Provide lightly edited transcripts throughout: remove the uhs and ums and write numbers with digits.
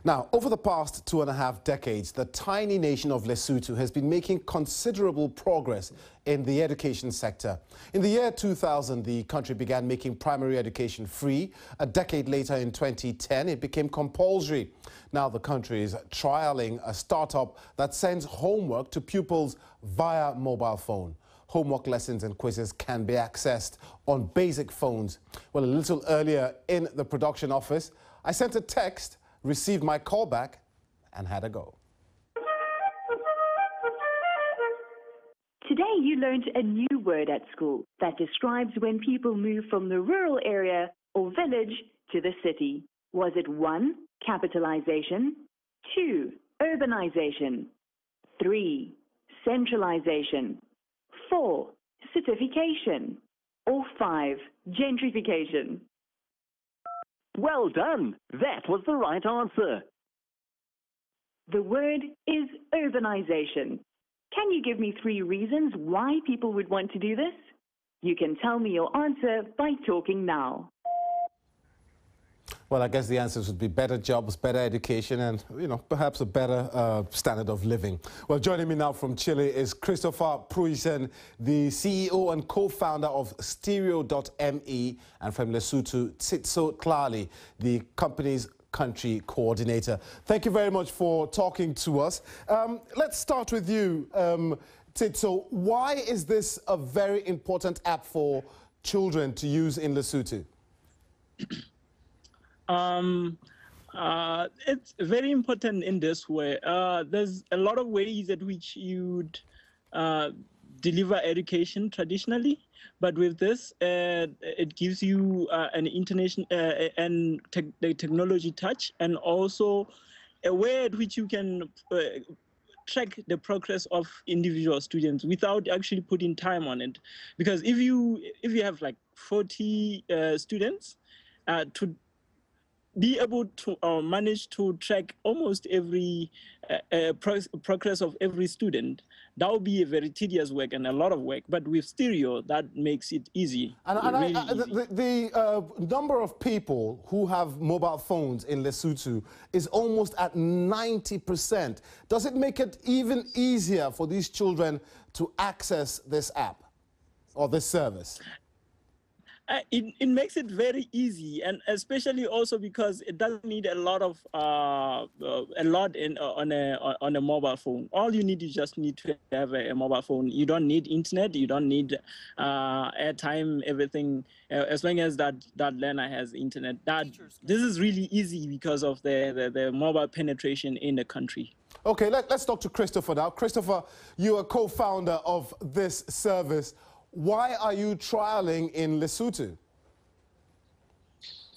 Now, over the past 2.5 decades, the tiny nation of Lesotho has been making considerable progress in the education sector. In the year 2000, the country began making primary education free. A decade later, in 2010, it became compulsory. Now, the country is trialing a startup that sends homework to pupils via mobile phone. Homework lessons and quizzes can be accessed on basic phones. Well, a little earlier in the production office, I sent a text, received my call back, and had a go. Today you learned a new word at school that describes when people move from the rural area or village to the city. Was it 1, capitalization, 2, urbanization, 3, centralization, 4, certification, or 5, gentrification? Well done. That was the right answer. The word is urbanization. Can you give me 3 reasons why people would want to do this? You can tell me your answer by talking now. Well, I guess the answers would be better jobs, better education, and, perhaps a better standard of living. Well, joining me now from Chile is Christopher Pruisen, the CEO and co-founder of Sterio.me, and from Lesotho, Tsitso Tlali, the company's country coordinator. Thank you very much for talking to us. Let's start with you, Tsitso. Why is this a very important app for children to use in Lesotho? It's very important in this way. There's a lot of ways at which you'd deliver education traditionally, but with this, it gives you an international and the technology touch, and also a way at which you can track the progress of individual students without actually putting time on it. Because if you have like 40 students, to be able to manage to track almost every progress of every student, that would be a very tedious work and a lot of work. But with Stereo, that makes it easy. The number of people who have mobile phones in Lesotho is almost at 90%. Does it make it even easier for these children to access this app or this service? It makes it very easy, and especially also because it doesn't need a lot on a mobile phone. All you need, you just need to have a mobile phone. You don't need internet, you don't need airtime, everything. As long as that learner has internet, this is really easy because of the mobile penetration in the country. Okay, let's talk to Christopher now. Christopher, you are co-founder of this service. Why are you trialing in Lesotho?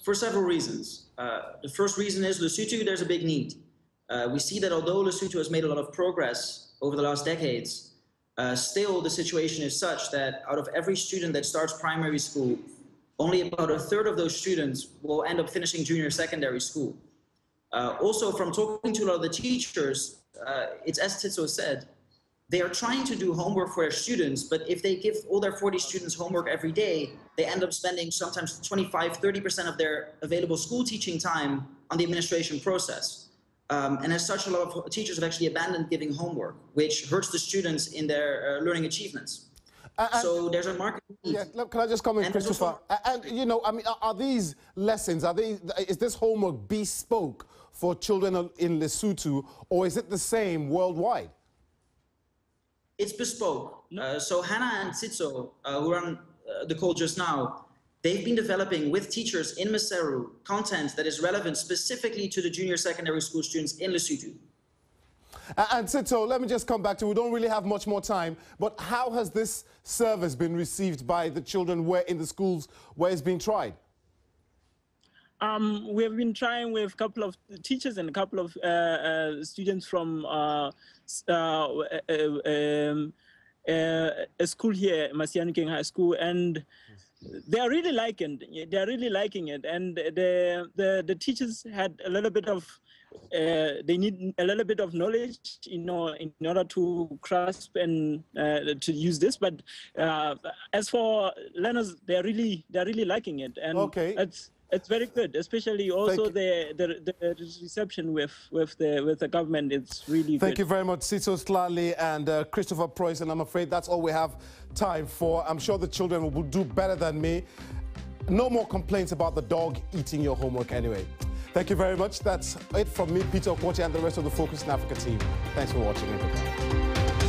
For several reasons. The first reason is Lesotho, there's a big need. We see that although Lesotho has made a lot of progress over the last decades, still the situation is such that out of every student that starts primary school, only about 1/3 of those students will end up finishing junior secondary school. Also, from talking to a lot of the teachers, it's as Tsitso said, they are trying to do homework for their students, but if they give all their 40 students homework every day, they end up spending sometimes 25–30% of their available school teaching time on the administration process. And as such, a lot of teachers have actually abandoned giving homework, which hurts the students in their learning achievements. So there's a market need. Yeah, can I just comment, Christopher? Are these lessons, is this homework bespoke for children in Lesotho, or is it the same worldwide? It's bespoke. So Hannah and Tsitso, who run the call just now, they've been developing with teachers in Maseru content that is relevant specifically to the junior secondary school students in Lesotho. And Tsitso, let me just come back to, we don't really have much more time, but how has this service been received by the children in the schools where it's been tried? We have been trying with a couple of teachers and a couple of students from a school here, Masianuking High School, and they are really liking it. They are really liking it, and the teachers had a little bit of they need a little bit of knowledge, in order to grasp and to use this. But as for learners, they're really liking it, and okay. It's very good, especially also the reception with the government. It's really good. Thank you very much, Sito Slali and Christopher Preuss, and I'm afraid that's all we have time for. I'm sure the children will do better than me. No more complaints about the dog eating your homework anyway. Thank you very much. That's it from me, Peter Okwoche, and the rest of the Focus in Africa team. Thanks for watching, everybody.